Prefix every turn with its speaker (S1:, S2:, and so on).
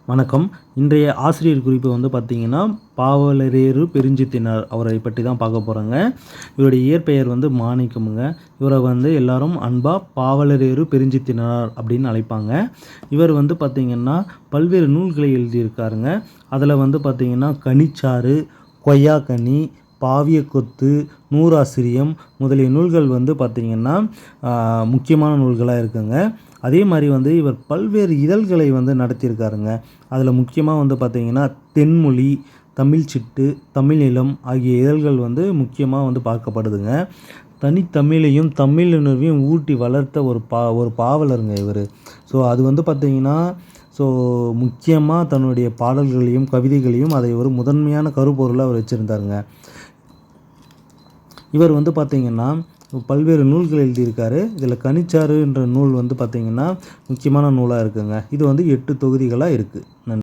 S1: வணக்கம். இன்றைய ஆசிரியர் குறிப்பு வந்து பார்த்தீங்கன்னா, பாவலரேறு பெருஞ்சித்தினார் அவரை பற்றி தான் பார்க்க போகிறோங்க. இவருடைய இயற்பெயர் வந்து மாணிக்கமுங்க. இவரை வந்து எல்லாரும் அன்பா பாவலரேறு பெருஞ்சித்தினார் அப்படின்னு அழைப்பாங்க. இவர் வந்து பார்த்தீங்கன்னா, பல்வேறு நூல்களை எழுதியிருக்காருங்க. அதில் வந்து பார்த்தீங்கன்னா, கனிச்சாறு, கொய்யாக்கனி, பாவியக்கொத்து, நூறாசிரியம் முதலிய நூல்கள் வந்து பார்த்திங்கன்னா முக்கியமான நூல்களாக இருக்குங்க. அதே மாதிரி வந்து இவர் பல்வேறு இதழ்களை வந்து நடத்தியிருக்காருங்க. அதில் முக்கியமாக வந்து பார்த்திங்கன்னா தென்மொழி, தமிழ் சிட்டு, தமிழ் நிலம் ஆகிய இதழ்கள் வந்து முக்கியமாக வந்து பார்க்கப்படுதுங்க. தனித்தமிழையும் தமிழுணர்வையும் ஊட்டி வளர்த்த ஒரு பாவலருங்க இவர். ஸோ அது வந்து பார்த்திங்கன்னா முக்கியமாக தன்னுடைய பாடல்களையும் கவிதைகளையும் அதை ஒரு முதன்மையான கருப்பொருளாக அவர் வச்சுருந்தாருங்க. இவர் வந்து பார்த்திங்கன்னா பல்வேறு நூல்கள் எழுதியிருக்காரு. இதில் கனிச்சாறு என்ற நூல் வந்து பார்த்திங்கன்னா முக்கியமான நூலாக இருக்குங்க. இது வந்து 8 தொகுதிகளாக இருக்குது. நன்றி.